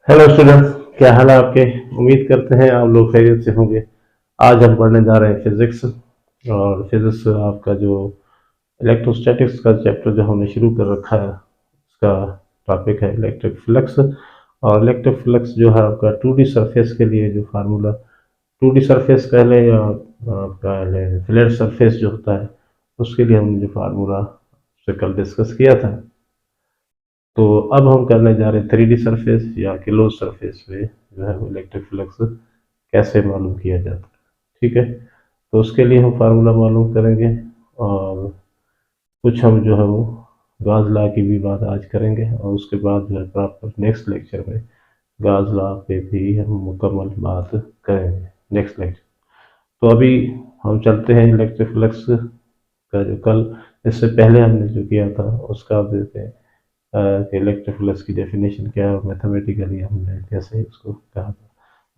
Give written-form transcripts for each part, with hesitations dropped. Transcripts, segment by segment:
Hello students, क्या हाल है आपके। उम्मीद करते हैं आप लोग खैरियत से होंगे। आज हम पढ़ने जा रहे हैं फिजिक्स। और फिजिक्स आपका जो इलेक्ट्रोस्टैटिक्स का चैप्टर जो हमने शुरू कर रखा है उसका टॉपिक है इलेक्ट्रिक फ्लक्स। और इलेक्ट्रिक फ्लक्स जो है आपका 2D सरफेस के लिए जो फार्मूला, 2D सरफेस कह लें या आपका फ्लैट सरफेस जो होता है उसके लिए हमने जो फार्मूला से कल डिस्कस किया था। तो अब हम करने जा रहे हैं 3D सरफेस या क्लोज सरफेस पे जो है वो इलेक्ट्रिक फ्लक्स कैसे मालूम किया जाता है। ठीक है, तो उसके लिए हम फार्मूला मालूम करेंगे और कुछ हम जो है वो गाज लॉ की भी बात आज करेंगे और उसके बाद जो है प्रॉपर नेक्स्ट लेक्चर में गाज लॉ पे भी हम मुकम्मल बात करेंगे नेक्स्ट लेक्चर। तो अभी हम चलते हैं इलेक्ट्रिक फ्लक्स का जो कल इससे पहले हमने जो किया था उसका आप देते हैं कि इलेक्ट्रिक फ्लक्स की डेफिनेशन क्या है और मैथमेटिकली हमने कैसे उसको कहा था।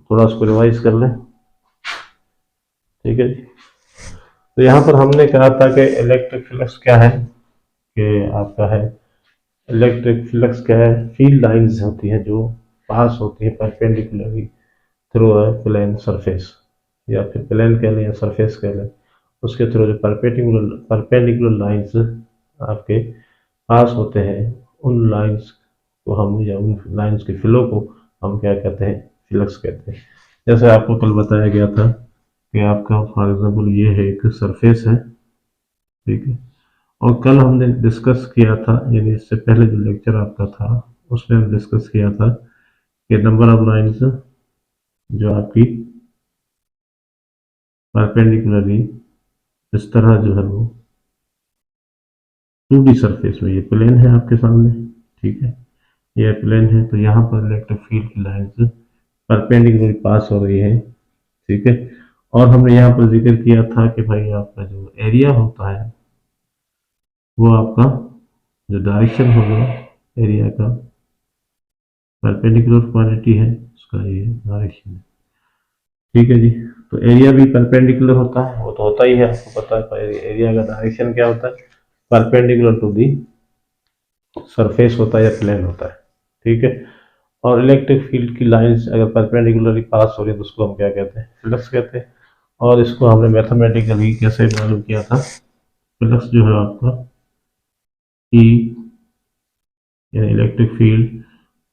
थोड़ा उसको रिवाइज कर लें। ठीक है जी, तो यहाँ पर हमने कहा था कि इलेक्ट्रिक फ्लक्स क्या है, कि आपका है इलेक्ट्रिक फ्लक्स क्या है, फील्ड लाइंस होती हैं जो पास होती हैं perpendicularly through a plane surface, या फिर प्लेन कह लें या सरफेस कह लें, उसके थ्रू जो परपेंडिकुलर लाइंस आपके पास होते हैं उन लाइंस को हम, या उन लाइंस के फ्लो को हम क्या कहते हैं, फ्लक्स कहते हैं। जैसे आपको कल बताया गया था कि आपका फॉर एग्जांपल ये है एक सरफेस है, ठीक है। और कल हमने डिस्कस किया था, यानी इससे पहले जो लेक्चर आपका था उसमें हम डिस्कस किया था कि नंबर ऑफ लाइंस जो आपकी परपेंडिकुलरली इस तरह जो है वो 2D सरफेस में, ये प्लेन है आपके सामने, ठीक है, ये प्लेन है, तो यहाँ पर इलेक्ट्रिक फील्ड की लाइंस परपेंडिकुलर पास हो रही है, ठीक है। और हमने यहाँ पर जिक्र किया था कि भाई आपका जो एरिया होता है वो आपका जो डायरेक्शन होगा एरिया का, परपेंडिकुलर क्वांटिटी है उसका ये डायरेक्शन है, ठीक है जी। तो एरिया भी परपेंडिकुलर होता है, वो तो होता ही है, आपको पता है एरिया का डायरेक्शन क्या होता है, परपेंडिकुलर टू दी सरफेस होता है या प्लेन होता है, ठीक है। और इलेक्ट्रिक फील्ड की लाइंस अगर परपेंडिकुलरली पास हो रही है तो उसको हम क्या कहते हैं, फ्लक्स कहते हैं। और इसको हमने मैथमेटिकली कैसे मालूम किया था, फ्लक्स जो है आपका ई यानी इलेक्ट्रिक फील्ड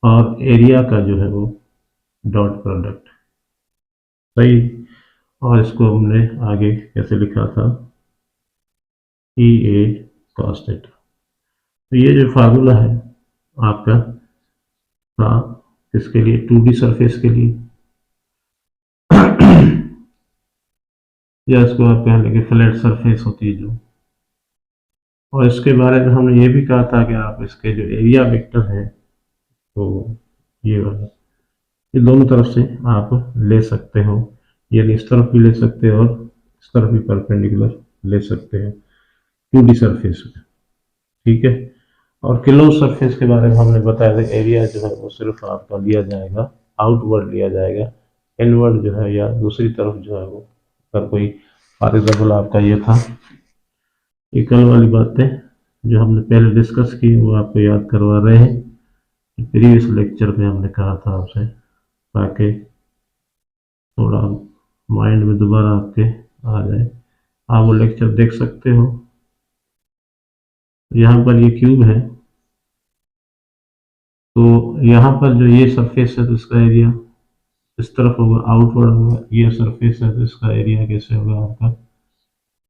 और एरिया का जो है वो डॉट प्रोडक्ट, सही। और इसको हमने आगे कैसे लिखा था, ई ए कॉस थीटा। तो ये जो फार्मूला है आपका था इसके लिए 2D सरफेस के लिए या इसको आप कह लेंगे फ्लैट सरफेस होती है जो। और इसके बारे में हमने ये भी कहा था कि आप इसके जो एरिया वेक्टर है तो ये वाला, ये दोनों तरफ से आप ले सकते हो, यानी इस तरफ भी ले सकते हो और इस तरफ भी परपेंडिकुलर ले सकते हो 2D सरफेस में, ठीक है। और क्लोज सरफेस के बारे में हमने बताया था एरिया जो है वो सिर्फ आपका लिया जाएगा, आउटवर्ड लिया जाएगा, इनवर्ड जो है या दूसरी तरफ जो है वो, अगर कोई फॉर एग्जाम्पल आपका ये था, ये कल वाली बातें जो हमने पहले डिस्कस की वो आपको याद करवा रहे हैं। प्रीवियस लेक्चर में हमने कहा था आपसे, ताकि थोड़ा माइंड में दोबारा आपके आ जाए, आप वो लेक्चर देख सकते हो। यहाँ पर ये क्यूब है, तो यहाँ पर जो ये सरफेस है तो इसका एरिया इस तरफ होगा, आउटवर्ड होगा, ये सरफेस है तो इसका एरिया कैसे होगा आपका,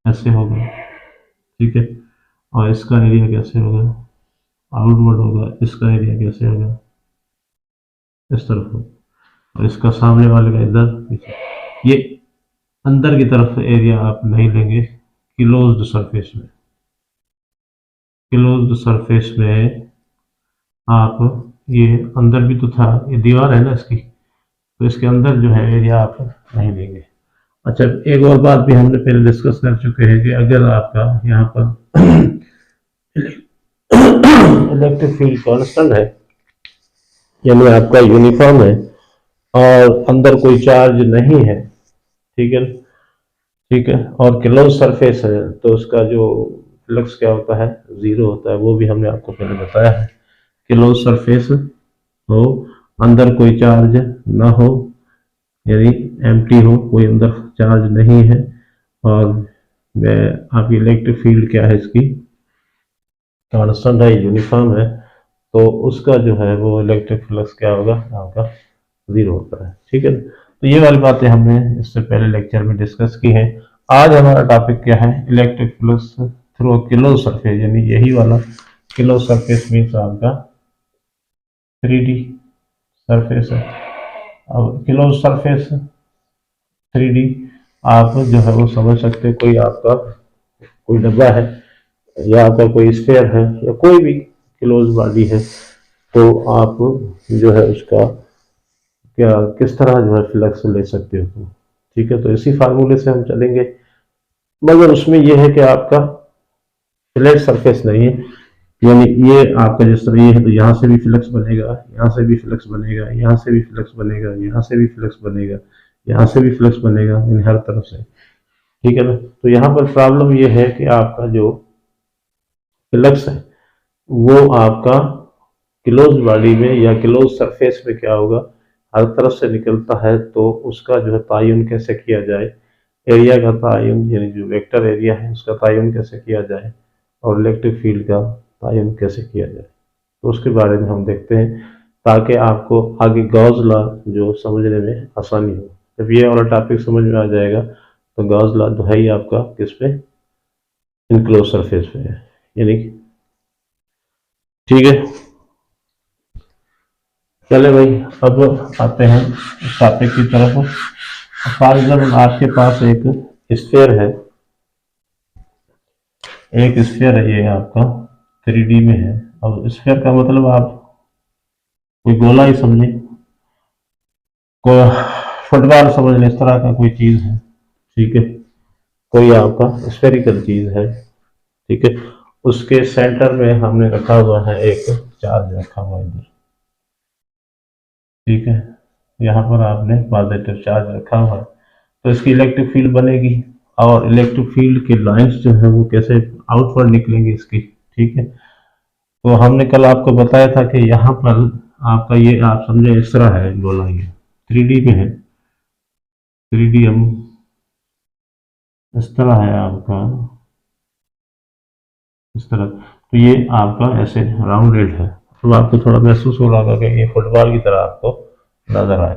ऐसे होगा, ठीक है। और इसका एरिया कैसे होगा, आउटवर्ड होगा, इसका एरिया कैसे होगा, इस तरफ होगा, और इसका सामने वाले का इधर, ये अंदर की तरफ एरिया आप नहीं लेंगे क्लोज्ड सरफेस में। क्लोज्ड सरफेस में आप, ये अंदर भी तो था, ये दीवार है ना इसकी, तो इसके अंदर जो है एरिया आप नहीं लेंगे। अच्छा, एक और बात भी हमने पहले डिस्कस कर चुके हैं कि अगर आपका यहाँ पर इलेक्ट्रिक फील्ड कांस्टेंट है, यानी आपका यूनिफॉर्म है और अंदर कोई चार्ज नहीं है, ठीक है, ठीक है, और क्लोज सरफेस है तो उसका जो फ्लक्स क्या होता है, जीरो होता है। वो भी हमने आपको पहले बताया है, क्लोज सरफेस हो अंदर कोई चार्ज ना हो, यानी एम्प्टी हो, कोई अंदर चार्ज नहीं है। और मैं आपकी इलेक्ट्रिक फील्ड क्या है, इसकी कांस्टेंट है, यूनिफॉर्म है, तो उसका जो है वो इलेक्ट्रिक फ्लक्स क्या होगा आपका, जीरो होता है। ठीक है, तो ये वाली बातें हमने इससे पहले लेक्चर में डिस्कस की है। आज हमारा टॉपिक क्या है, electric flux through close surface, यानी यही वाला क्लोज सरफेस मीन्स आपका 3D सरफेस है। अब क्लोज सरफेस 3D आप जो है वो समझ सकते हैं, कोई आपका कोई डब्बा है, या आपका कोई स्फीयर है, या कोई भी क्लोज बॉडी है, तो आप जो है उसका क्या किस तरह जो है फ्लक्स ले सकते हो। ठीक है, तो इसी फार्मूले से हम चलेंगे, मगर उसमें यह है कि आपका फ्लैट सरफेस नहीं है, यानी ये आपका जिस तरह ये है, तो यहाँ से भी फ्लक्स बनेगा, यहाँ से भी फ्लक्स बनेगा, यहाँ से भी फ्लक्स बनेगा, यहाँ से भी फ्लक्स बनेगा, यहाँ से भी फ्लक्स बनेगा, इन हर तरफ से। ठीक है ना, तो यहाँ पर प्रॉब्लम ये है कि आपका जो फ्लक्स है वो आपका क्लोज बॉडी में या क्लोज सरफेस में क्या होगा, हर तरफ से निकलता है, तो उसका जो है तायुन कैसे किया जाए, एरिया का तायुन, यानी जो वेक्टर एरिया है उसका तायुन कैसे किया जाए, और इलेक्ट्रिक फील्ड का तायुन कैसे किया जाए, तो उसके बारे में हम देखते हैं, ताकि आपको आगे गॉस लॉ जो समझने में आसानी हो। जब ये वाला टॉपिक समझ में आ जाएगा तो गॉस लॉ तो है ही आपका किस पे, इनक्लोज सरफेस पे है, यानी ठीक है। चले भाई, अब आते हैं टॉपिक की तरफ। फॉर एग्जाम्पल आपके पास एक स्फीयर है, एक स्फीयर है, ये आपका 3D में है। अब स्फीयर का मतलब आप कोई गोला ही समझे, कोई फुटबॉल समझ लें, इस तरह का कोई चीज है। ठीक है, कोई आपका स्फेरिकल चीज है। ठीक है, उसके सेंटर में हमने रखा हुआ है एक चार्ज रखा हुआ है इधर। ठीक है, यहाँ पर आपने पॉजिटिव चार्ज रखा हुआ है, तो इसकी इलेक्ट्रिक फील्ड बनेगी, और इलेक्ट्रिक फील्ड की लाइंस जो है वो कैसे आउटवर्ड निकलेंगी इसकी। ठीक है, तो हमने कल आपको बताया था कि यहाँ पर आपका ये आप समझे इस तरह है गोला, ये 3D में है, 3D हम इस तरह है आपका, इस तरह, तो ये आपका ऐसे राउंडेड है, तो आपको थोड़ा महसूस हो रहा होगा कि ये फुटबॉल की तरह आपको नजर आए।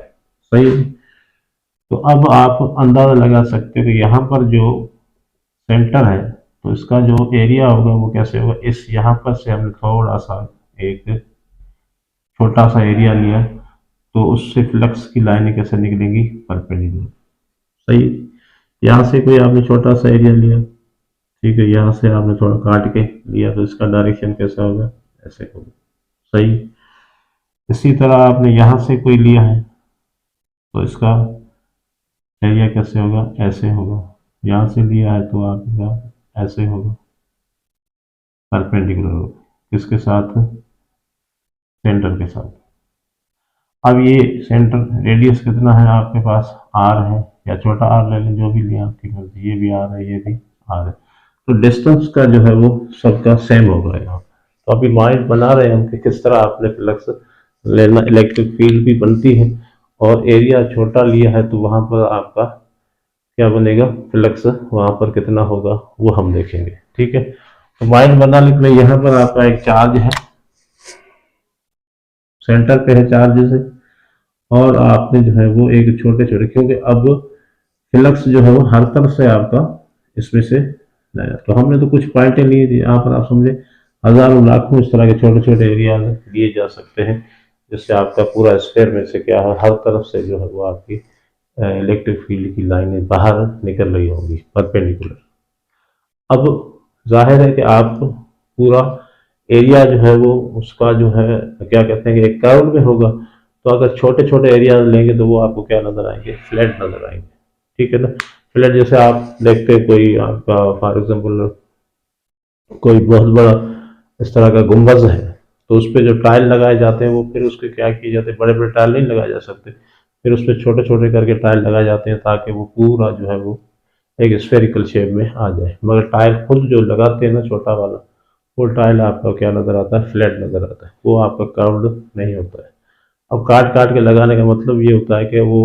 सही है, तो अब आप अंदाजा लगा सकते हो कि यहाँ पर जो सेंटर है, तो इसका जो एरिया होगा वो कैसे होगा, इस यहाँ पर से हमने थोड़ा सा एक छोटा सा एरिया लिया, तो उससे फ्लक्स की लाइनें कैसे निकलेंगी, परपेंडिकुलर। सही, यहाँ से कोई आपने छोटा सा एरिया लिया, ठीक है, यहाँ से आपने थोड़ा काट के लिया, तो इसका डायरेक्शन कैसा होगा, ऐसे होगा। सही, इसी तरह आपने यहाँ से कोई लिया है, तो इसका एरिया कैसे होगा, ऐसे होगा। यहाँ से लिया है तो आपका ऐसे होगा, परपेंडिकुलर होगा, किसके साथ, सेंटर के साथ। अब ये सेंटर रेडियस कितना है आपके पास, आर है, या छोटा आर ले लें, जो भी लिया आपकी मर्जी, ये भी आर है, ये भी आर है, तो डिस्टेंस का जो है वो सबका सेम होगा यहाँ। तो अभी माइंड बना रहे हैं हम कि किस तरह आपने फ्लक्स लेना, इलेक्ट्रिक फील्ड भी बनती है, और एरिया छोटा लिया है, तो वहां पर आपका क्या बनेगा, फ्लक्स वहां पर कितना होगा वो हम देखेंगे। ठीक है, तो माइंड बनाने के लिए यहाँ पर आपका एक चार्ज है, सेंटर पे है चार्ज से, और आपने जो है वो एक छोटे छोटे, क्योंकि अब फ्लक्स जो है वो हर तरफ से आपका इसमें से लाया, तो हमने तो कुछ पॉइंटें लिए थी, यहाँ पर आप समझे हजारों लाखों इस तरह के छोटे छोटे एरिया लिए जा सकते हैं, जिससे आपका पूरा स्फीयर में से क्या है, हर तरफ से जो है वो आपकी इलेक्ट्रिक फील्ड की लाइनें बाहर निकल रही होंगी, परपेंडिकुलर। अब जाहिर है कि आप पूरा एरिया जो है वो उसका जो है क्या कहते हैं कि एक कर्व में होगा, तो अगर छोटे छोटे एरिया लेंगे तो वो आपको क्या नजर आएंगे, फ्लैट नजर आएंगे। ठीक है ना, फ्लैट जैसे आप देखते हैं कोई आपका फॉर एग्जाम्पल कोई बहुत बड़ा इस तरह का गुंबज है, तो उस पर जो टाइल लगाए जाते हैं वो फिर उसके क्या किए जाते हैं, बड़े बड़े टाइल नहीं लगाए जा सकते, फिर उस पर छोटे छोटे करके टाइल लगाए जाते हैं, ताकि वो पूरा जो है वो एक स्फेरिकल शेप में आ जाए। मगर टाइल खुद जो लगाते हैं ना छोटा वाला, वो टाइल आपका क्या नजर आता है, फ्लैट नजर आता है, वो आपका कर्व्ड नहीं होता है। अब काट काट के लगाने का मतलब ये होता है कि वो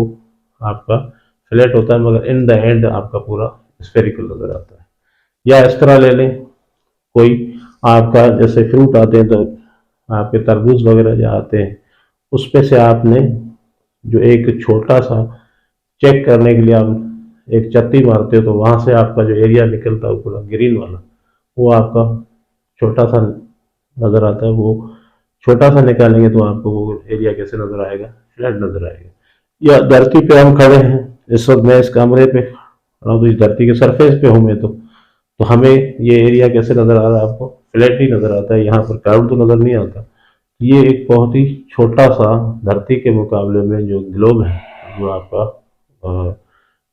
आपका फ्लैट होता है, मगर इन द एंड आपका पूरा स्फेरिकल नजर आता है। या इस तरह ले लें, कोई आपका जैसे फ्रूट आते हैं, तो आपके तरबूज वगैरह जो आते हैं, उस पे से आपने जो एक छोटा सा चेक करने के लिए आप एक चत्ती मारते हो, तो वहां से आपका जो एरिया निकलता है पूरा ग्रीन वाला, वो आपका छोटा सा नजर आता है। वो छोटा सा निकालेंगे तो आपको वो एरिया कैसे नजर आएगा, फ्लैट नजर आएगा। या धरती पे हम खड़े हैं, इस वक्त मैं इस कमरे पे खड़ा हूं, तो इस धरती के सरफेस पे हूं मैं, तो हमें ये एरिया कैसे नजर आ रहा है, आपको फ्लैट ही नजर आता है, यहाँ पर कर्व तो नजर नहीं आता। ये एक बहुत ही छोटा सा धरती के मुकाबले में जो ग्लोब है, जो आपका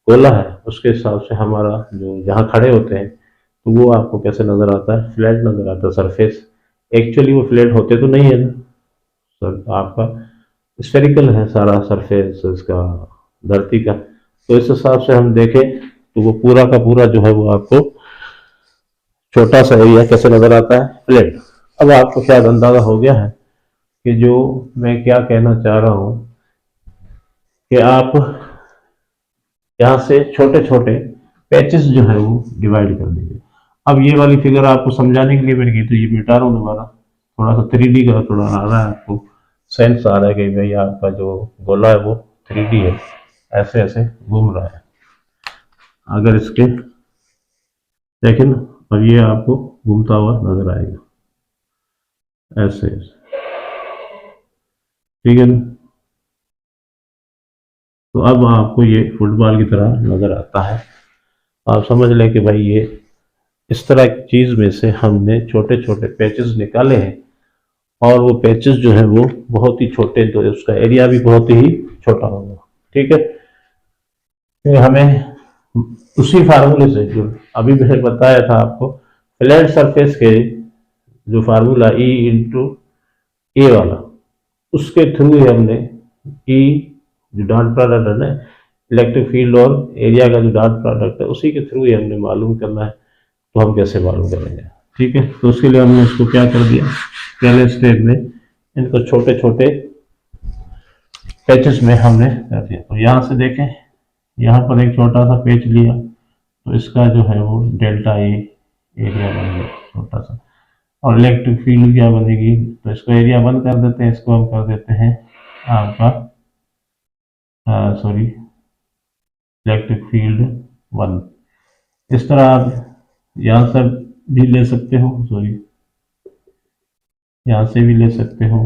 गोला है, उसके हिसाब से हमारा जो जहाँ खड़े होते हैं, तो वो आपको कैसे नजर आता है, फ्लैट नजर आता है सरफेस। एक्चुअली वो फ्लैट होते तो नहीं है ना सर, आपका स्फेरिकल है सारा सरफेस इसका, धरती का। तो इस हिसाब से हम देखें तो वो पूरा का पूरा जो है वो आपको छोटा सा एरिया कैसे नजर आता है, फ्लैट। अब आपको शायद अंदाजा हो गया है कि जो मैं क्या कहना चाह रहा हूं, कि आप यहाँ से छोटे छोटे पैचेस जो है वो डिवाइड कर देंगे। अब ये वाली फिगर आपको समझाने के लिए मैंने की, तो ये मिटा रहा हूँ दोबारा, थोड़ा सा 3D का थोड़ा आ रहा है आपको सेंस आ रहा है कि भाई आपका जो गोला है वो 3D है, ऐसे ऐसे घूम रहा है। अगर इसके देखें ना, अब ये आपको घूमता हुआ नजर आएगा ऐसे ऐसे, ठीक है ना। तो अब आपको ये फुटबॉल की तरह नजर आता है। आप समझ लें कि भाई ये इस तरह की चीज में से हमने छोटे छोटे पैचेस निकाले हैं, और वो पैचेस जो है वो बहुत ही छोटे, तो उसका एरिया भी बहुत ही छोटा होगा, ठीक है। फिर हमें उसी फार्मूले से जो अभी मैंने बताया था आपको, फ्लैट सरफेस के जो फार्मूला E इंटू ए वाला, उसके थ्रू ही हमने E जो डॉट प्रोडक्ट है ना, इलेक्ट्रिक फील्ड और एरिया का जो डॉट प्रोडक्ट है, उसी के थ्रू ही हमने मालूम करना है। तो हम कैसे मालूम करेंगे, ठीक है। तो उसके लिए हमने इसको क्या कर दिया, पहले स्टेप में इनको छोटे छोटे पैचेस में हमने कर दिया। तो यहाँ से देखें, यहाँ पर एक छोटा सा पैच लिया, तो इसका जो है वो डेल्टा ए एरिया बन गया छोटा सा। और इलेक्ट्रिक फील्ड क्या बनेगी, तो इसको एरिया बंद कर देते हैं, इसको हम कर देते हैं आपका सॉरी इलेक्ट्रिक फील्ड 1। इस तरह आप यहाँ से भी ले सकते हो, सॉरी यहाँ से भी ले सकते हो,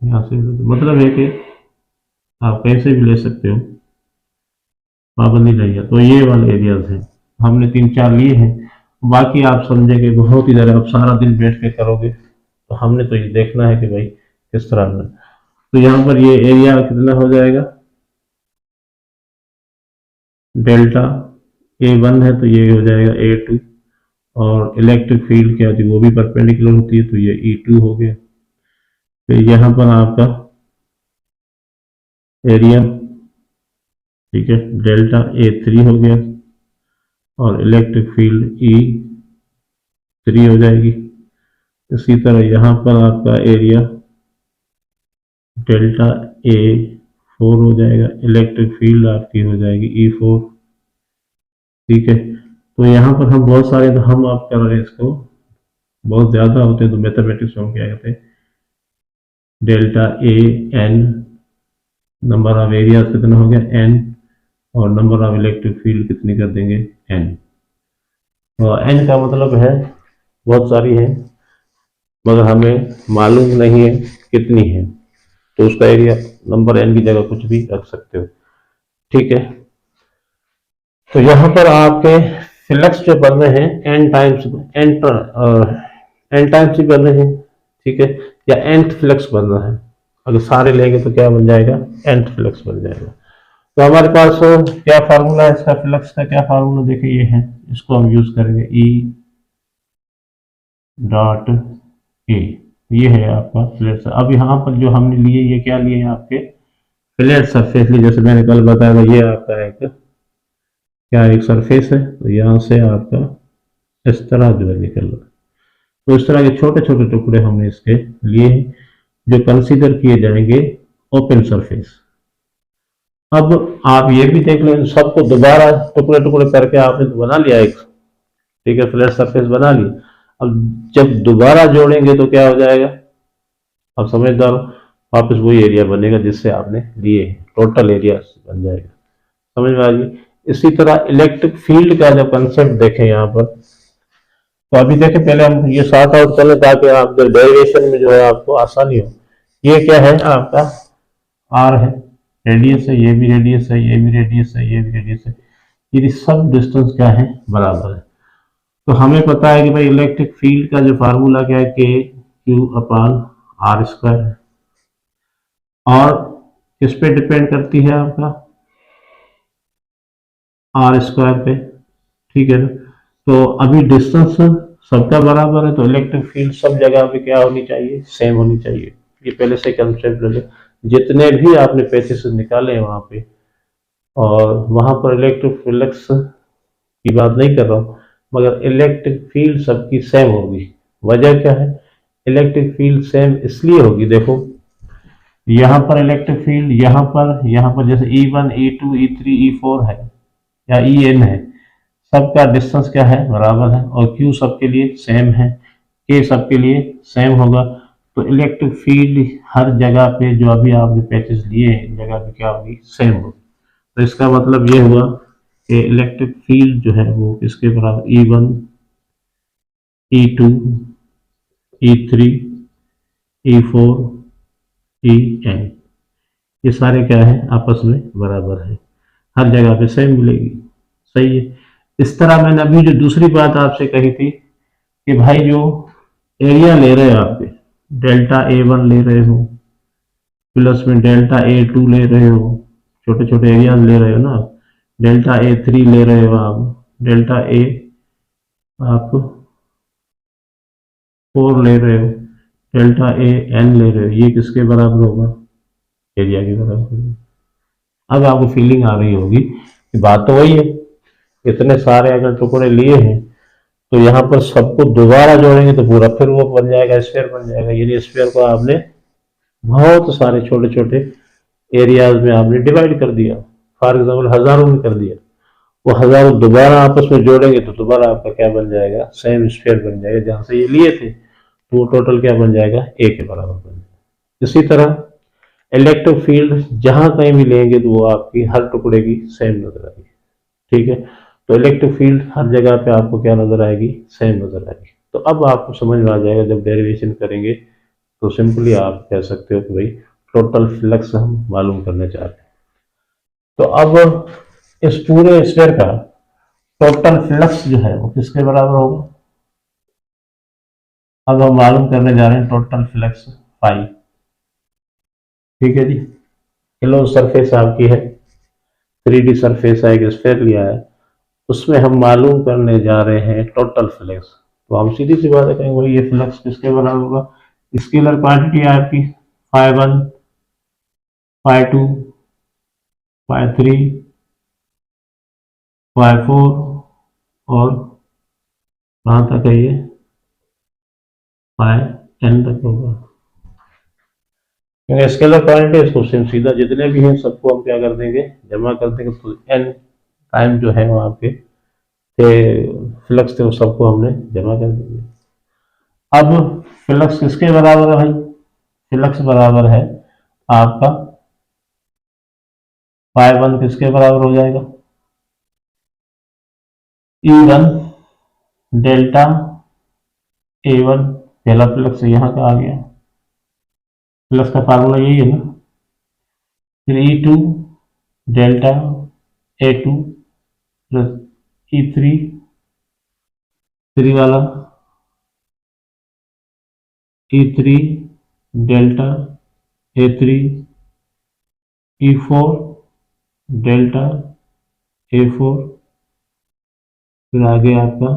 यहाँ से भी, मतलब है कि आप कैसे भी ले सकते हो, पाबंदी नहीं है। तो ये वाले एरियाज हैं, हमने 3-4 लिए हैं, बाकी आप समझेंगे बहुत ही ज़्यादा, आप सारा दिन बैठ के करोगे, तो हमने तो ये देखना है कि भाई किस तरह में। तो यहाँ पर ये एरिया कितना हो जाएगा, डेल्टा A1 है तो ये हो जाएगा A2, और इलेक्ट्रिक फील्ड क्या होती है, वो भी परपेंडिकुलर होती है, तो ये E2 हो गया। फिर यहाँ पर आपका एरिया, ठीक है, डेल्टा A3 हो गया, और इलेक्ट्रिक फील्ड E3 हो जाएगी। इसी तरह यहाँ पर आपका एरिया डेल्टा A4 हो जाएगा, इलेक्ट्रिक फील्ड आपकी हो जाएगी E4, ठीक है। तो यहाँ पर हम बहुत सारे, तो हम आप कर रहे हैं इसको, बहुत ज़्यादा होते हैं तो मैथमेटिक्स में हम क्या कहते हैं, delta AN, number of area कितना हो गया N, और नंबर ऑफ इलेक्ट्रिक फील्ड कितनी कर देंगे N। और N का मतलब है बहुत सारी है, मगर हमें मालूम नहीं है कितनी है, तो उसका एरिया नंबर N की जगह कुछ भी रख सकते हो, ठीक है। तो यहाँ पर आपके फ्लक्स जो बन रहे हैं n टाइम्स ही बन रहे हैं, ठीक है, या nth फ्लक्स बन रहा है। अगर सारे लेंगे तो क्या बन जाएगा, nth फ्लक्स बन जाएगा। तो हमारे पास क्या फार्मूला है इसका, फ्लक्स का क्या फार्मूला देखिए ये है, इसको हम यूज करेंगे E डॉट ए, ये है आपका फ्लैट। अब यहाँ पर जो हमने लिए, ये क्या लिए हैं आपके फ्लैट सरफेस लिए, जैसे मैंने कल बताया था, ये आपका एक क्या एक सरफेस है, तो यहाँ से आपका इस तरह जो है निकल रहा है। तो इस तरह के छोटे छोटे टुकड़े हमने इसके लिए जो कंसीडर किए जाएंगे ओपन सरफेस। अब आप ये भी देख लो, इन सबको दोबारा टुकड़े टुकड़े करके आपने तो बना लिया एक, ठीक है, फ्लैट सरफेस बना ली। अब जब दोबारा जोड़ेंगे तो क्या हो जाएगा, आप समझदार हो, वापस वही एरिया बनेगा जिससे आपने लिए, टोटल एरिया बन जाएगा। समझ में आ गई। इसी तरह इलेक्ट्रिक फील्ड का जब कंसेप्ट देखें यहाँ पर, तो अभी देखें, पहले हम ये सॉर्ट आउट कर लें ताकि आप डेरिवेशन में जो है आपको आसानी हो। ये क्या है आपका, आर है, रेडियस है, ये भी रेडियस है, ये भी रेडियस है, ये भी रेडियस है, ये सब डिस्टेंस क्या है, बराबर है। तो हमें पता है कि भाई इलेक्ट्रिक फील्ड का जो फार्मूला क्या है, के क्यू अपान आर स्क्वायर है, और किस पे डिपेंड करती है आपका, आर स्क्वायर पे, ठीक है ना। तो अभी डिस्टेंस सबका बराबर है, तो इलेक्ट्रिक फील्ड सब जगह पे क्या होनी चाहिए, सेम होनी चाहिए। ये पहले से कंसेप्ट ले लो, जितने भी आपने पैचेस निकाले हैं वहां पे, और वहां पर इलेक्ट्रिक फ्लक्स की बात नहीं कर रहा हूँ, मगर इलेक्ट्रिक फील्ड सबकी सेम होगी। वजह क्या है, इलेक्ट्रिक फील्ड सेम इसलिए होगी, देखो यहाँ पर इलेक्ट्रिक फील्ड, यहाँ पर जैसे E1 E2 E3 E4 है या En है, सबका डिस्टेंस क्या है, बराबर है, और Q सबके लिए सेम है, K सबके लिए सेम होगा। तो इलेक्ट्रिक फील्ड हर जगह पे जो अभी आपने पैचेस लिए हैं जगह पे क्या होगी, सेम होगी। तो इसका मतलब ये हुआ कि इलेक्ट्रिक फील्ड जो है वो किसके बराबर, E1 E2 E3 E4 En, ये सारे क्या है, आपस में बराबर है, हर जगह पे सेम मिलेगी। सही है। इस तरह मैंने अभी जो दूसरी बात आपसे कही थी कि भाई जो एरिया ले रहे हो आपके, डेल्टा A1 ले रहे हो, प्लस में डेल्टा A2 ले रहे हो, छोटे छोटे एरिया ले रहे हो ना, डेल्टा A3 ले रहे हो आप, डेल्टा A आप 4 ले रहे हो, डेल्टा AN ले रहे हो, ये किसके बराबर होगा, एरिया के बराबर होगा। अब आपको फीलिंग आ रही होगी कि बात तो वही है, इतने सारे अगर टुकड़े लिए हैं तो यहाँ पर सबको दोबारा जोड़ेंगे तो पूरा फिर वो बन जाएगा, स्फीयर बन जाएगा। यानी स्फीयर को आपने बहुत सारे छोटे छोटे एरियाज में आपने डिवाइड कर दिया, फॉर एग्जाम्पल हजारों में कर दिया, वो हजारों दोबारा आपस में जोड़ेंगे तो दोबारा आपका क्या बन जाएगा, सेम स्फीयर बन जाएगा। जहां से ये लिए थे तो वो टोटल क्या बन जाएगा, ए के बराबर बन जाएगा। इसी तरह इलेक्ट्रिक फील्ड जहां कहीं भी लेंगे तो वो आपकी हर टुकड़े की सेम नजर आएगी, ठीक है। तो इलेक्ट्रिक फील्ड हर जगह पे आपको क्या नजर आएगी, सेम नजर आएगी। तो अब आपको समझ में आ जाएगा, जब डेरिवेशन करेंगे तो सिंपली आप कह सकते हो कि भाई टोटल फ्लक्स हम मालूम करना चाहते हैं। तो अब इस पूरे स्फीयर का टोटल फ्लक्स जो है वो किसके बराबर होगा, अब हम मालूम करने जा रहे हैं टोटल फ्लक्स फाई, ठीक है जी। क्लोज सरफेस आपकी है, 3D सरफेस है, एक स्फीयर लिया है, उसमें हम मालूम करने जा रहे हैं टोटल फ्लक्स। तो हम सीधी सी बात कहेंगे भाई ये फ्लक्स किसके बराबर होगा, स्केलर क्वांटिटी है आपकी φ1 φ2 φ3 φ4, और कहाँ तक है ये, φn तक होगा, क्योंकि स्केलर क्वांटिटी इसको सीधा जितने भी हैं सबको हम क्या कर देंगे, जमा कर देंगे, तो n टाइम जो है वो आपके फ्लक्स थे वो सबको हमने जमा कर देंगे। अब फ्लक्स किसके बराबर है भाई, फ्लक्स बराबर है आपका φ1 किसके बराबर हो जाएगा, E1 डेल्टा A1, पहला फ्लक्स यहाँ का आ गया, फ्लक्स का फार्मूला यही है ना, फिर E2 delta A2 plus E3 3 वाला E3 delta A3 E4 delta A4, फिर आगे आपका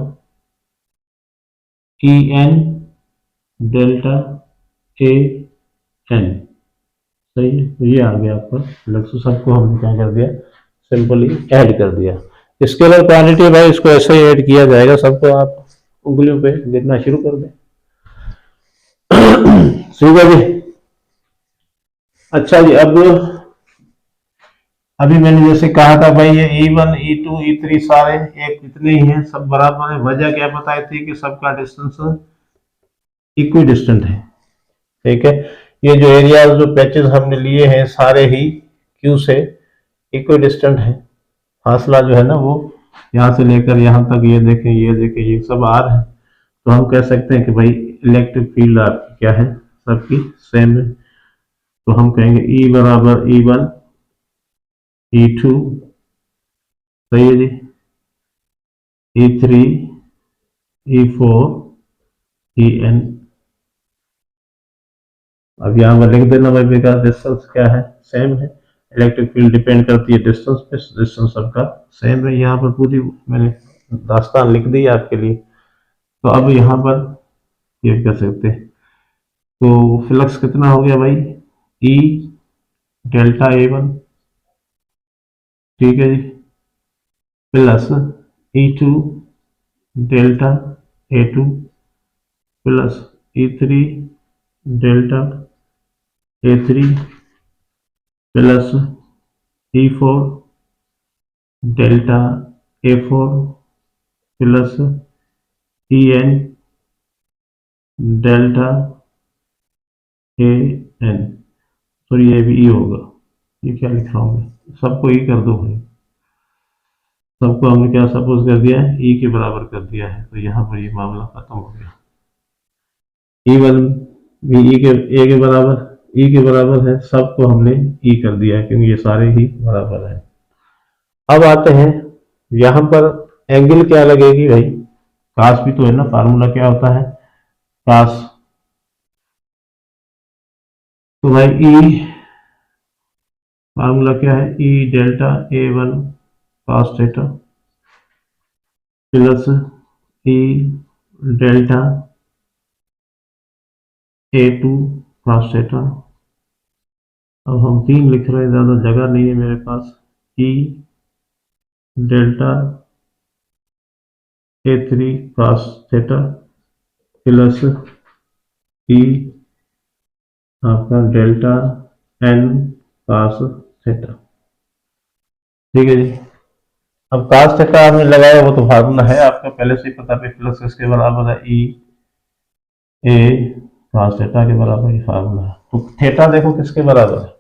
En डेल्टा AN। सही है। तो ये आ गया आपका फ्लक्स, सबको हमने क्या कर दिया, सिंपली ऐड कर दिया। स्केलर क्वांटिटी भाई इसको ऐसे ही ऐड किया जाएगा, सबको आप उंगलियों पे गिनना शुरू कर दें। ठीक है जी। अच्छा जी, अब अभी मैंने जैसे कहा था भाई ये E1 E2 E3 सारे एक इतने ही हैं, सब बराबर है। वजह क्या बताई थी कि सबका डिस्टेंस इक्वी डिस्टेंट है। ठीक है, ये जो एरिया जो पैचेस हमने लिए हैं सारे ही क्यू से इक्वी डिस्टेंट है। फासला जो है ना वो यहाँ से लेकर यहाँ तक, ये देखें ये सब आर है। तो हम कह सकते हैं कि भाई इलेक्ट्रिक फील्ड आपकी क्या है, सबकी सेम है। तो हम कहेंगे ई बराबर E1 E2, सही है जी, E3 E4 En। अब यहाँ पर लिख देना भाई, बिकॉज डिस्टेंस क्या है, सेम है। इलेक्ट्रिक फील्ड डिपेंड करती है डिस्टेंस पे, डिस्टेंस सबका सेम है। यहाँ पर पूरी मैंने दास्तान लिख दी है आपके लिए। तो अब यहाँ पर ये कर सकते हैं, तो फ्लक्स कितना हो गया भाई, ई डेल्टा A1, ठीक है जी, plus E2 delta A2 plus E3 delta A3 plus E4 delta A4 plus En delta AN। Sorry ये भी ई होगा, ये क्या लिख रहा हूँ मैं, सबको ई कर दो भाई। सबको हमने क्या सपोज कर दिया है, ई के बराबर कर दिया है। तो यहाँ पर ये मामला खत्म हो गया। E1 भी ई के ए के बराबर, ई के बराबर है, सबको हमने ई कर दिया है क्योंकि ये सारे ही बराबर है। अब आते हैं यहाँ पर एंगल क्या लगेगी भाई, कास भी तो है ना, फार्मूला क्या होता है कास। तो भाई ई फार्मूला क्या है, ई delta A1 cos theta plus ई डेल्टा A2 cos थीटा। अब हम 3 लिख रहे हैं, ज़्यादा जगह नहीं है मेरे पास। E delta A3 cos theta plus E आपका डेल्टा N cos थीटा। ठीक है जी। अब cos थीटा आपने लगाया, वो तो फार्मूला है आपका पहले से ही पता है, प्लस इसके बराबर है ई ए cos थीटा के बराबर ही फार्मूला है। तो थीटा देखो किसके बराबर है,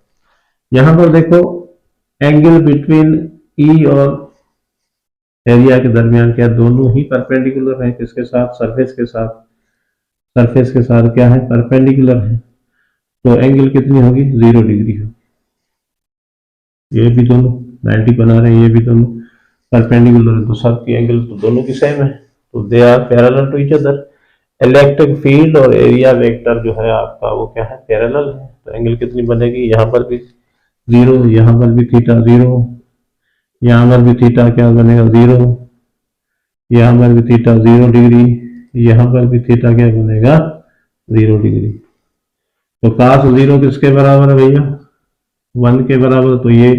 यहां पर देखो एंगल बिटवीन ई और एरिया के दरमियान क्या, दोनों ही परपेंडिकुलर है किसके साथ, सरफेस के साथ। सरफेस के साथ क्या है, परपेंडिकुलर है। तो एंगल कितनी होगी, 0 डिग्री होगी। ये भी दोनों 90 बना रहे हैं, ये भी दोनों परपेंडिकुलर है, तो सबकी एंगल तो दोनों की सेम है। तो they are parallel to each other. Electric field और एरिया वेक्टर जो है आपका वो क्या है, पैरेलल है। तो एंगल कितनी बनेगी, यहाँ पर भी 0, यहाँ पर भी थीटा 0, यहाँ पर भी थीटा क्या बनेगा 0, यहाँ पर भी थीटा 0 डिग्री, यहाँ पर भी थीटा क्या बनेगा 0 डिग्री। तो cos 0 किसके बराबर है भैया, 1 के बराबर। तो ये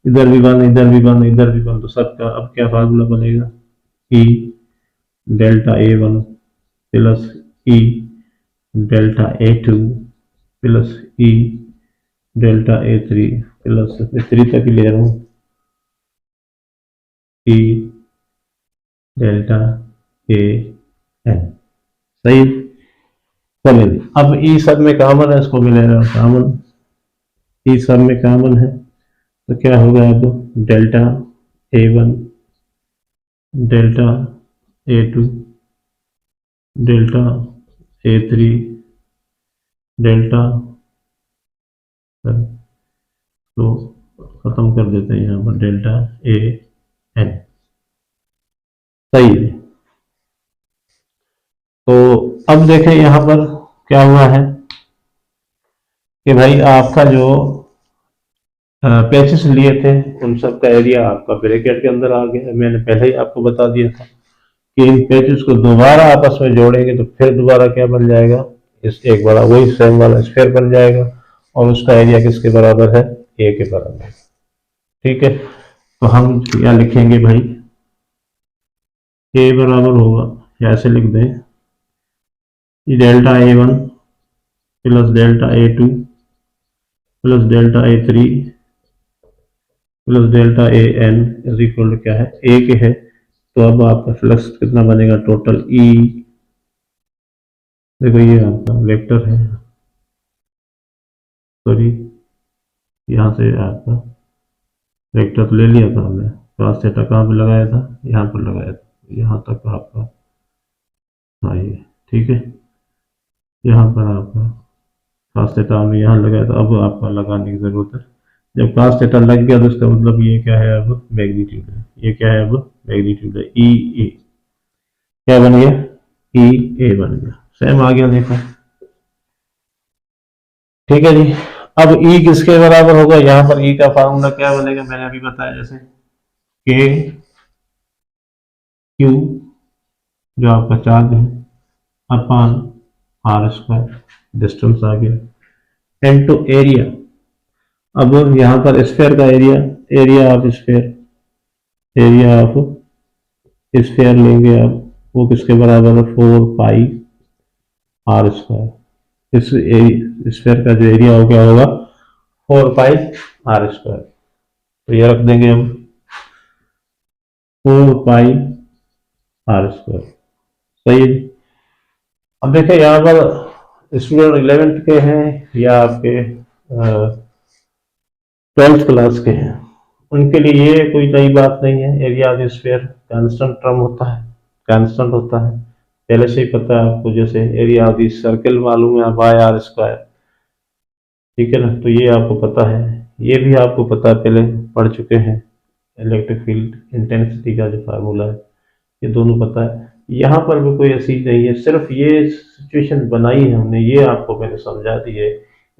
इधर भी 1, इधर भी 1, इधर भी 1, तो सबका अब क्या फार्मूला बनेगा, ई डेल्टा A1 प्लस ई डेल्टा A2 प्लस ई डेल्टा A3 प्लस 3 तक ही ले रहा हूँ, ई डेल्टा AN। सही। चलिए अब ई सब में कॉमन है, इसको भी ले रहा हूँ कॉमन, ई सब में कॉमन है। तो क्या होगा अब, delta A1 delta A2 delta A3 delta, तो खत्म कर देते हैं यहाँ पर डेल्टा AN। सही है। तो अब देखें यहाँ पर क्या हुआ है कि भाई आपका जो पैचेस लिए थे उन सब का एरिया आपका ब्रैकेट के अंदर आ गया। मैंने पहले ही आपको बता दिया था कि इन पैचेस को दोबारा आपस में जोड़ेंगे तो फिर दोबारा क्या बन जाएगा, इस एक बड़ा वही सेम वाला स्फीयर बन जाएगा, और उसका एरिया किसके बराबर है, ए के बराबर है। ठीक है, तो हम क्या लिखेंगे भाई, ए बराबर होगा, या ऐसे लिख दें, delta A1 plus delta A2 plus delta A three plus delta A N is equal to क्या है, ए के है। तो अब आपका फ्लक्स कितना बनेगा, टोटल ई, देखो ये आपका वेक्टर है, सॉरी यहाँ से आपका वेक्टर तो ले लिया था हमने, cos थीटा कहाँ पे लगाया था, यहाँ पर लगाया था, यहाँ तक आपका, हाँ ये ठीक है, यहाँ पर आपका cos थीटा हमने यहाँ लगाया था, अब आपका लगाने की जरूरत है। जब cos थीटा लग गया तो इसका मतलब ये क्या है, अब मैग्नीट्यूड है, ये क्या है, अब मैग्नीट्यूड है, ई ए क्या बन गया, ई ए बन गया, सेम आ गया देखो, ठीक है जी। अब ई किसके बराबर होगा, यहाँ पर ई का फार्मूला क्या बनेगा, मैंने अभी बताया, जैसे के क्यू जो आपका चार्ज है अपान आर स्क्वायर, डिस्टेंस आ गया, इनटू एरिया। अब यहाँ पर स्फीयर का area, area of sphere, area of sphere लेंगे आप, वो किसके बराबर है, 4 पाई आर स्क्वायर। इस स्फीयर का जो एरिया हो गया होगा 4 पाई आर स्क्वायर, तो ये रख देंगे हम 4 पाई आर स्क्वायर, सही है। अब देखिए यहाँ पर स्टूडेंट 11th के हैं या आपके 12th क्लास के हैं, उनके लिए ये कोई नई बात नहीं है। Area of sphere constant term होता है, कांस्टेंट होता है, पहले से ही पता है आपको। जैसे एरिया ऑफ सर्कल मालूम है बाय आर स्क्वायर, ठीक है ना, तो ये आपको पता है, ये भी आपको पता है, पहले पढ़ चुके हैं। इलेक्ट्रिक फील्ड इंटेंसिटी का जो फार्मूला है, ये दोनों पता है। यहाँ पर भी कोई ऐसी नहीं है, सिर्फ ये सिचुएशन बनाई है हमने, ये आपको मैंने समझा दी है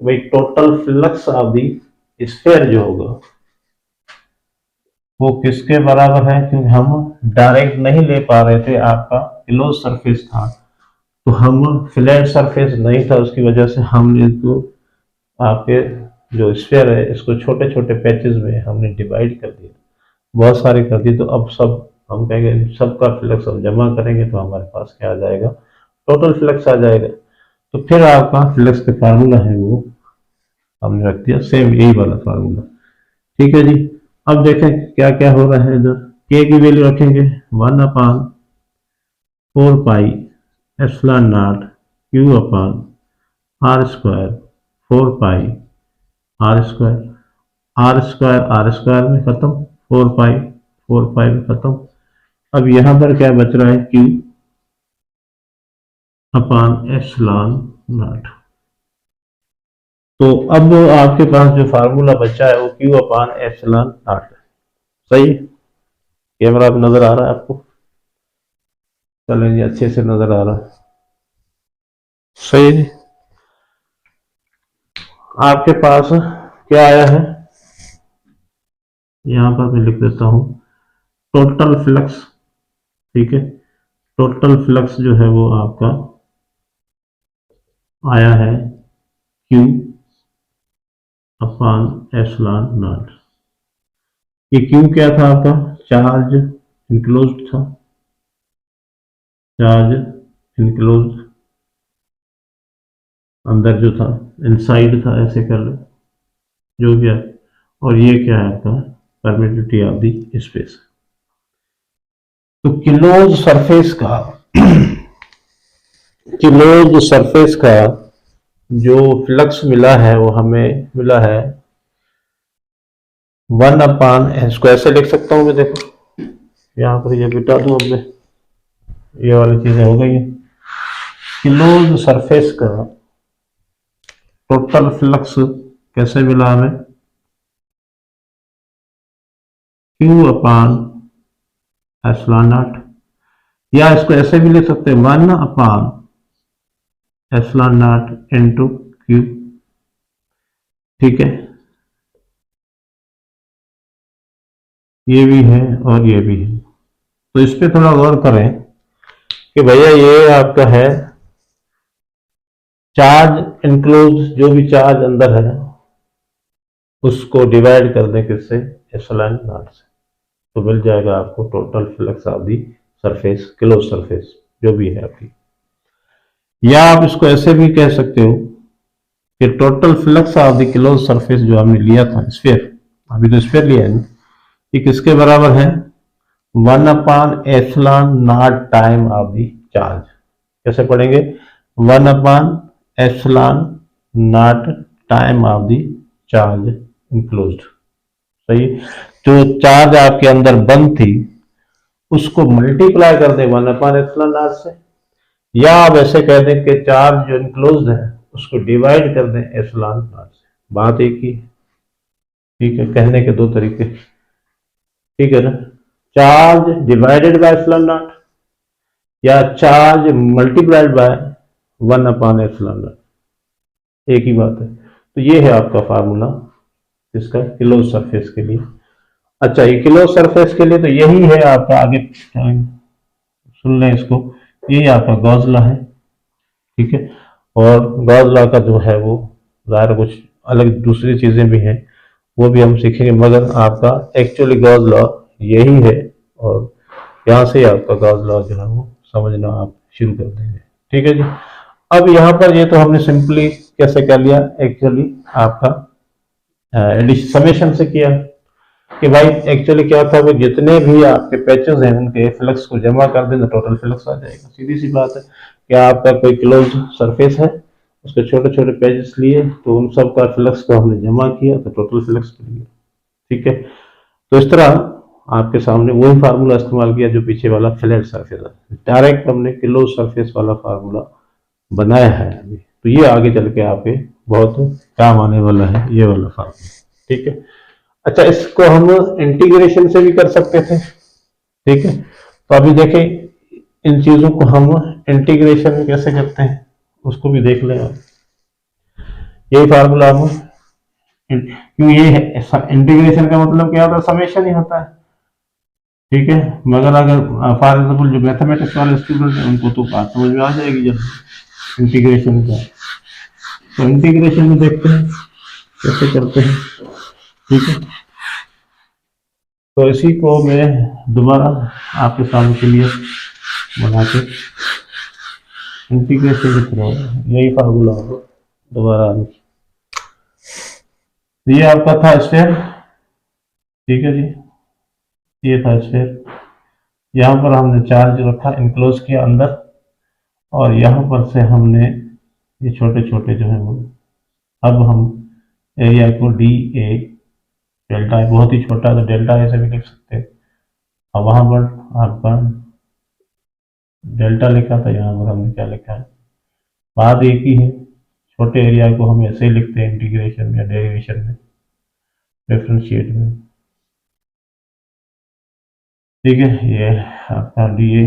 भाई total flux of the sphere जो होगा वो किसके बराबर है, क्योंकि हम डायरेक्ट नहीं ले पा रहे थे, आपका क्लोज सरफेस था, तो हम फ्लैट सरफेस नहीं था, उसकी वजह से हमने इसको आपके जो स्फीयर है इसको छोटे छोटे पैचेस में हमने डिवाइड कर दिया, बहुत सारे कर दिए। तो अब सब हम कहेंगे सबका फ्लक्स हम जमा करेंगे तो हमारे पास क्या आ जाएगा, टोटल फ्लक्स आ जाएगा। तो फिर आपका फ्लक्स का फार्मूला है वो हमने रख दिया सेम यही वाला फार्मूला, ठीक है जी। अब देखें क्या क्या हो रहा है इधर, के की वैल्यू रखेंगे 1 upon 4 pi epsilon naught Q upon R square 4 pi R square, R square में खत्म, 4 पाई में खत्म। अब यहां पर क्या बच रहा है, क्यू अपान एप्सिलॉन नॉट। तो अब आपके पास जो फार्मूला बचा है वो क्यू अपान एप्सिलॉन नॉट है, सही। कैमरा पे नजर आ रहा है आपको, चलें अच्छे से नजर आ रहा है, सही। आपके पास क्या आया है, यहां पर मैं लिख देता हूं टोटल फ्लक्स, ठीक है, टोटल फ्लक्स जो है वो आपका आया है क्यू अपान एप्सिलॉन नॉट। ये क्यू क्या था आपका, चार्ज इनक्लोज्ड था, चार्ज इनक्लोज्ड अंदर जो था, इनसाइड था, ऐसे कर लो जो भी है। और ये क्या है आपका परमिटिविटी ऑफ द स्पेस। तो क्लोज सरफेस का क्लोज सरफेस का जो फ्लक्स मिला है वो हमें मिला है 1 अपान स्क्वायर से लिख सकता हूं मैं, देखो यहां पर ये बिटा दूं, अब मैं ये वाली चीजें हो गई है। क्लोज सरफेस का टोटल फ्लक्स कैसे मिला हमें, क्यू अपान एप्सिलॉन नॉट, या इसको ऐसे भी लिख सकते हैं 1 अपान एप्सिलॉन नॉट इनटू क्यू, ठीक है, ये भी है और ये भी है। तो इस पे थोड़ा गौर करें कि भैया ये आपका है चार्ज इनक्लोज, जो भी चार्ज अंदर है उसको डिवाइड कर दें किससे, एप्सिलॉन नॉट से, तो मिल जाएगा आपको total flux of the surface, close surface जो भी है आपकी। या आप इसको ऐसे भी कह सकते हो कि total flux of the close surface जो हमने लिया था स्फीयर, अभी तो स्फीयर लिया है ना, ये किसके बराबर है? Epsilon time of the charge. कैसे पढ़ेंगे? Epsilon time of the charge enclosed. सही। जो चार्ज आपके अंदर बंद थी उसको मल्टीप्लाई कर दें 1/एप्सिलॉन से, या आप ऐसे कह दें कि चार्ज जो इनक्लोज्ड है उसको डिवाइड कर दें एप्सिलॉन से। बात एक ही, ठीक है, कहने के दो तरीके, ठीक है ना। Charge divided by epsilon not या चार्ज मल्टीप्लाइड बाय 1/एप्सिलॉन, एक ही बात है। तो ये है आपका फार्मूला इसका क्लोज सरफेस के लिए। अच्छा, ये क्लोज सरफेस के लिए तो यही है आपका, आगे सुन लें इसको, यही आपका गॉस लॉ है, ठीक है। और गॉस लॉ का जो है वो ज़ाहिर कुछ अलग दूसरी चीज़ें भी हैं, वो भी हम सीखेंगे, मगर आपका एक्चुअली गॉस लॉ यही है। और यहाँ से आपका गॉस लॉ जो है वो समझना आप शुरू कर देंगे, ठीक है जी। अब यहाँ पर ये तो हमने सिंपली कैसे कर लिया, एक्चुअली आपका समेशन से किया कि भाई एक्चुअली क्या था, वो जितने भी आपके पैचेस हैं उनके फ्लक्स को जमा कर दें तो टोटल फ्लक्स आ जाएगा। सीधी सी बात है कि आपका कोई क्लोज सरफेस है, उसके छोटे छोटे पैचेस लिए तो उन सब का फ्लक्स को हमने जमा किया तो टोटल फ्लक्स मिल गया, ठीक है। तो इस तरह आपके सामने वही फार्मूला इस्तेमाल किया जो पीछे वाला फ्लैट सरफेस है, डायरेक्ट हमने क्लोज सरफेस वाला फार्मूला बनाया है अभी। तो ये आगे चल के आपके बहुत काम आने वाला है ये वाला फार्मूला, ठीक है। अच्छा, इसको हम इंटीग्रेशन से भी कर सकते थे, ठीक है। तो अभी देखें इन चीजों को हम इंटीग्रेशन कैसे करते हैं उसको भी देख लें आप। यही फार्मूला हम क्यों, ये इंटीग्रेशन का मतलब क्या होता है? समेशन ही होता है, ठीक है। मगर अगर फॉर एग्जाम्पल जो मैथमेटिक्स वाले स्टूडेंट हैं उनको तो बात समझ में आ जाएगी जब इंटीग्रेशन का। तो इंटीग्रेशन में देखते हैं कैसे करते हैं, ठीक है। तो इसी को मैं दोबारा आपके सामने के लिए बना के इंटीग्रेशन की तरह यही फार्मूला होगा दोबारा। ये आपका था स्फीयर, ठीक है जी, ये था स्फीयर। यहाँ पर हमने चार्ज रखा, इनक्लोज किया अंदर, और यहाँ पर से हमने ये छोटे छोटे जो है वो, अब हम एरिया को डी ए डेल्टा ए बहुत ही छोटा तो डेल्टा ए से भी लिख सकते हैं। अब वहाँ पर आपका डेल्टा लिखा था, यहाँ पर हमने क्या लिखा है, बात एक ही है। छोटे एरिया को हम ऐसे ही लिखते हैं इंटीग्रेशन या डेरिवेशन में, डिफरेंशिएट में, ठीक है। ये आपका डी ए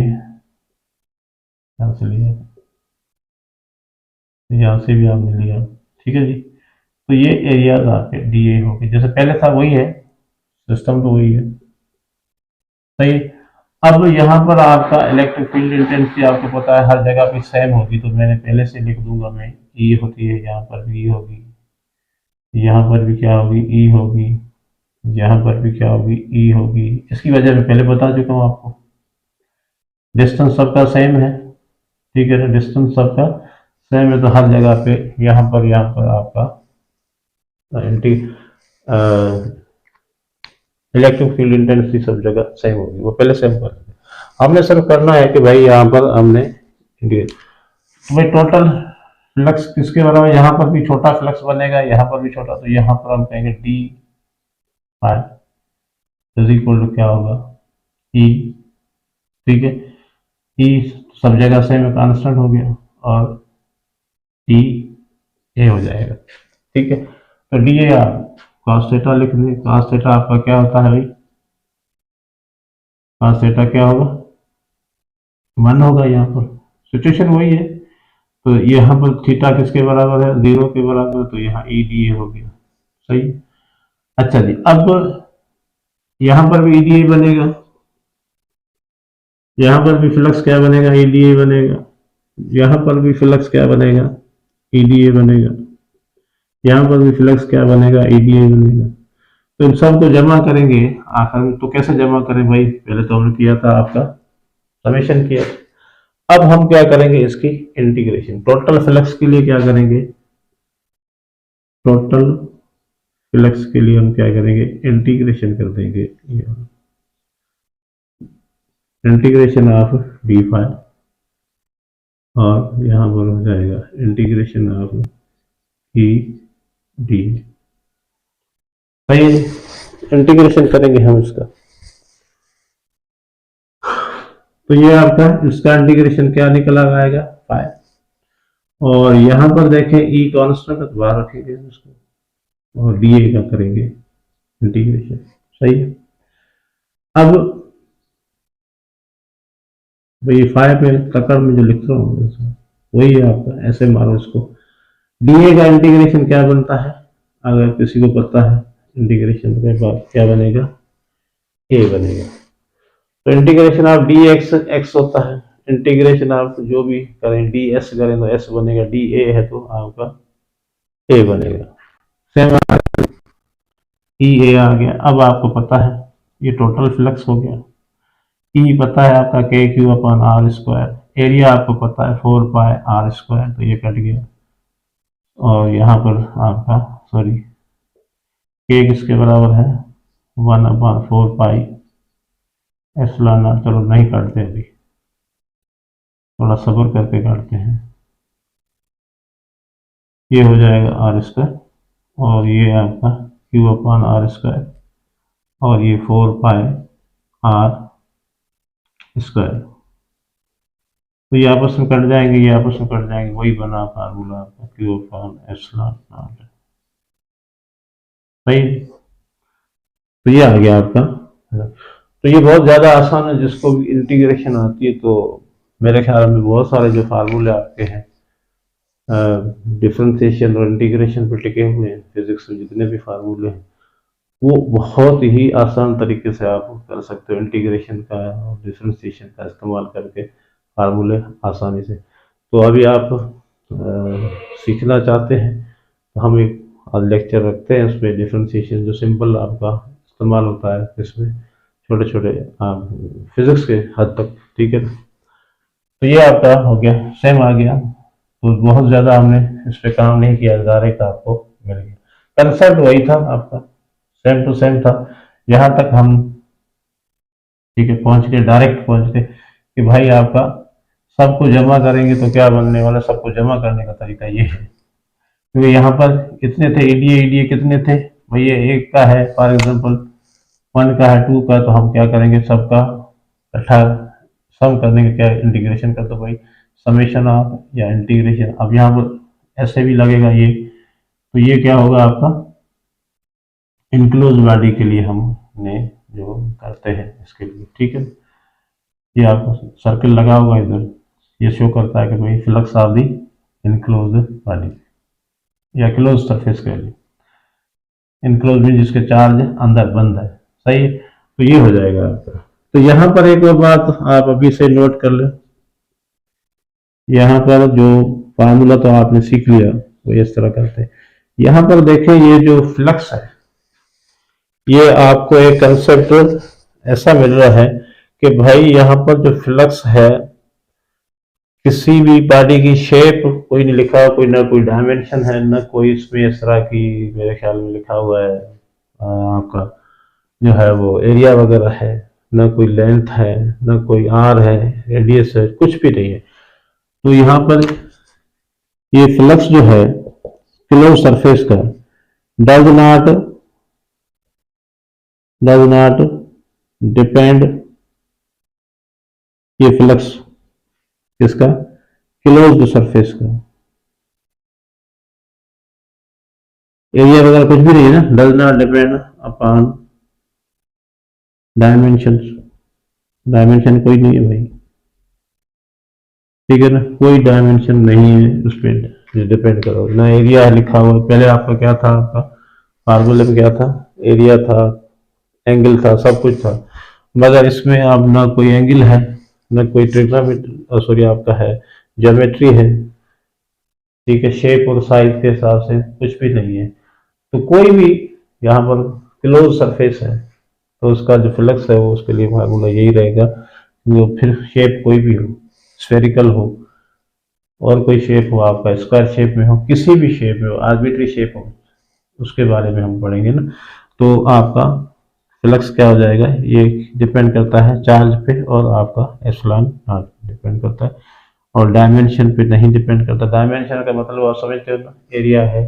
यहाँ से लिया, यहाँ से भी आपने लिया, ठीक है जी। तो ये एरियाज आपके डी ए हो गए, जैसे पहले था वही है, सिस्टम तो वही है, सही। अब यहाँ पर आपका इलेक्ट्रिक फील्ड इंटेंसिटी आपको पता है हर जगह पे सेम होगी, तो मैंने पहले से लिख दूंगा मैं, ई होती है, यहाँ पर भी ई होगी, यहाँ पर भी क्या होगी, ई होगी, यहाँ पर भी क्या होगी, ई होगी। इसकी वजह मैं पहले बता चुका हूँ आपको, डिस्टेंस सबका सेम है, ठीक है ना, डिस्टेंस सबका सेम है, तो हर जगह पे यहाँ पर आपका इलेक्ट्रिक फील्ड इंटेंसिटी सब जगह सेम होगी, वो पहले सेम कर देंगे। हमने सिर्फ करना है कि भाई यहाँ पर हमने तो भाई टोटल फ्लक्स किसके बराबर, यहाँ पर भी छोटा फ्लक्स बनेगा, यहाँ पर भी छोटा, तो यहाँ पर हम कहेंगे डी इज इक्वल टू क्या होगा, ई, ठीक है। ई सब जगह सेम कांस्टेंट हो गया और टी ए हो जाएगा, ठीक है। तो डी ए आप cos थीटा लिख दें, cos थीटा आपका क्या होता है भाई, cos थीटा क्या होगा, 1 होगा। यहाँ पर सिचुएशन वही है, तो यहाँ पर थीटा किसके बराबर है, 0 के बराबर, तो यहाँ ई डी ए हो गया, सही। अच्छा जी, अब यहाँ पर भी ई डी ए बनेगा, यहाँ पर भी फ्लक्स क्या बनेगा, ई डी ए बनेगा, यहाँ पर भी फ्लक्स क्या बनेगा, ई डी ए बनेगा, यहाँ पर भी फ्लक्स क्या बनेगा, ई डी ए बनेगा। तो इन सब को जमा करेंगे आखिर में, तो कैसे जमा करें भाई, पहले तो हमने किया था आपका समेशन किया, अब हम क्या करेंगे इसकी इंटीग्रेशन। टोटल फ्लक्स के लिए क्या करेंगे, टोटल फ्लक्स के लिए हम क्या करेंगे, इंटीग्रेशन कर देंगे, इंटीग्रेशन ऑफ डी फाई, और यहाँ पर हो जाएगा इंटीग्रेशन ऑफ ई डी। भाई इंटीग्रेशन करेंगे हम इसका, तो ये आपका इसका इंटीग्रेशन क्या निकल आएगा, फाइव। और यहाँ पर देखें ई कांस्टेंट है तो बाहर रखेंगे इसको, और डी ए का करेंगे इंटीग्रेशन। सही है। अब भाई फाइव पे तकड़ में जो लिख रहा हूँ वही है आपका, ऐसे मारो इसको। डी ए का इंटीग्रेशन क्या बनता है, अगर किसी को पता है इंटीग्रेशन के बाद क्या बनेगा, ए बनेगा। तो integration of D x x होता है, इंटीग्रेशन आप जो भी करें डी एस करें तो एस बनेगा, डी ए है तो आपका ए बनेगा। सेम ई ए आ गया। अब आपको पता है ये टोटल फ्लक्स हो गया, ई पता है आपका k Q upon R square, area आपको पता है 4 पाई आर स्क्वायर, तो ये कट गया। और यहाँ पर आपका सॉरी के किसके बराबर है, 1 अपॉन 4 पाई एप्सिलॉन नॉट। चलो नहीं काटते अभी, थोड़ा सब्र करके काटते हैं। ये हो जाएगा आर स्क्वायर, और ये आपका क्यू अपॉन आर स्क्वायर, और ये 4 पाई आर स्क्वायर। तो ये आपस में कट जाएंगे, ये आपस में कट जाएंगे, वही बना फार्मूला आपका क्यू अपॉन एप्सिलॉन नॉट। सही। तो ये आ गया आपका। तो ये बहुत ज़्यादा आसान है, जिसको भी इंटीग्रेशन आती है। तो मेरे ख्याल में बहुत सारे जो फार्मूले आपके हैं डिफरेंशिएशन और इंटीग्रेशन पे टिके हुए हैं, फिजिक्स में जितने भी फार्मूले हैं वो बहुत ही आसान तरीके से आप कर सकते हो, इंटीग्रेशन का और डिफरेंशिएशन का इस्तेमाल करके फार्मूले आसानी से। तो अभी आप सीखना चाहते हैं तो हम एक आज लेक्चर रखते हैं, उसमें डिफरेंशिएशन जो सिंपल आपका इस्तेमाल होता है इसमें, छोटे छोटे फिजिक्स के हद तक। ठीक है। तो ये आपका हो गया, सेम आ गया। तो बहुत ज़्यादा हमने इस पर काम नहीं किया, डायरेक्ट आपको मिल गया। कंसेप्ट वही था आपका, सेम टू सेम था। यहाँ तक हम ठीक है पहुँच के, डायरेक्ट पहुँच के कि भाई आपका सबको जमा करेंगे तो क्या बनने वाला, सबको जमा करने का तरीका ये है। क्योंकि यहाँ पर कितने थे ईडीए कितने थे भाई, ये एक का है फॉर एग्जांपल, 1 का है, 2 का, तो हम क्या करेंगे सबका इकट्ठा सम करने का, क्या इंटीग्रेशन कर दो भाई, समेशन ऑफ या इंटीग्रेशन। अब यहाँ पर ऐसे भी लगेगा ये, तो ये क्या होगा आपका इनक्लोज बॉडी के लिए हमने जो करते हैं इसके लिए। ठीक है। ये आपको सर्कल लगा होगा इधर, ये शो करता है कि भाई flux of the enclose body या क्लोज सरफेस के लिए। इनक्लोज में जिसके चार्ज अंदर बंद है। सही है। तो ये हो जाएगा आपका। तो यहाँ पर एक और बात आप अभी से नोट कर लें, यहाँ पर जो फार्मूला तो आपने सीख लिया वो इस तरह करते हैं। यहाँ पर देखें ये जो फ्लक्स है, ये आपको एक कंसेप्ट ऐसा मिल रहा है कि भाई यहाँ पर जो फ्लक्स है, किसी भी बॉडी की शेप कोई नहीं लिखा, कोई ना कोई डायमेंशन है, ना कोई इसमें इस तरह की मेरे ख्याल में लिखा हुआ है आपका जो है वो एरिया वगैरह है, ना कोई लेंथ है, ना कोई आर है, रेडियस है, कुछ भी नहीं है। तो यहाँ पर ये फ्लक्स जो है क्लोज सरफेस का डज नॉट डिपेंड, ये फ्लक्स किसका, क्लोज्ड सरफेस का, एरिया वगैरह कुछ भी नहीं है ना, does not depend upon dimension, dimension कोई नहीं है भाई। ठीक है ना, कोई डायमेंशन नहीं है उस पर डिपेंड करो, ना एरिया लिखा हुआ। पहले आपका क्या था, आपका फार्मूले में क्या था, एरिया था, एंगल था, सब कुछ था, मगर इसमें अब ना कोई एंगल है, ना कोई ट्रिग्नोमेट्री सॉरी आपका है ज्योमेट्री है। ठीक है। शेप और साइज के हिसाब से कुछ भी नहीं है। तो कोई भी यहाँ पर क्लोज सरफेस है तो उसका जो फ्लक्स है वो उसके लिए फार्मूला यही रहेगा, वो फिर शेप कोई भी हो, स्फेरिकल हो और कोई शेप हो, आपका स्क्वायर शेप में हो, किसी भी शेप में हो, आर्बिट्री शेप हो, उसके बारे में हम पढ़ेंगे ना। तो आपका फ्लक्स क्या हो जाएगा, ये डिपेंड करता है चार्ज पे और आपका एप्सिलॉन नॉट डिपेंड करता है, और डायमेंशन पे नहीं डिपेंड करता। डायमेंशन का मतलब आप समझते हो ना, एरिया है,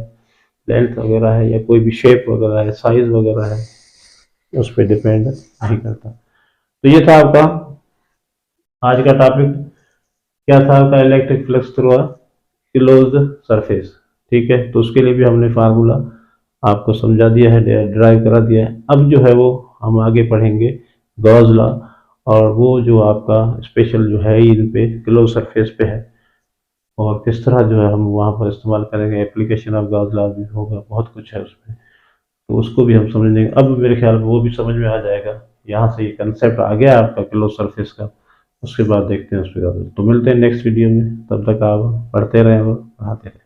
लेंथ वगैरह है, या कोई भी शेप वगैरह है, साइज वगैरह है, उस पर डिपेंड नहीं करता। तो ये था आपका आज का टॉपिक। क्या था आपका, electric flux through a closed surface. ठीक है, तो उसके लिए भी हमने फार्मूला आपको समझा दिया है, ड्राइव करा दिया है। अब जो है वो हम आगे पढ़ेंगे गॉस लॉ, और वो जो आपका स्पेशल जो है इन पे क्लोज सरफेस पे है, और किस तरह जो है हम वहाँ पर इस्तेमाल करेंगे, एप्लीकेशन ऑफ गॉस लॉ भी होगा, बहुत कुछ है उसमें। तो उसको भी हम समझ लेंगे। अब मेरे ख्याल में वो भी समझ में आ जाएगा, यहाँ से ये कंसेप्ट आ गया आपका क्लोज सरफेस का। उसके बाद देखते हैं उस पर। तो मिलते हैं नेक्स्ट वीडियो में, तब तक आप पढ़ते रहें और पढ़ाते रहें।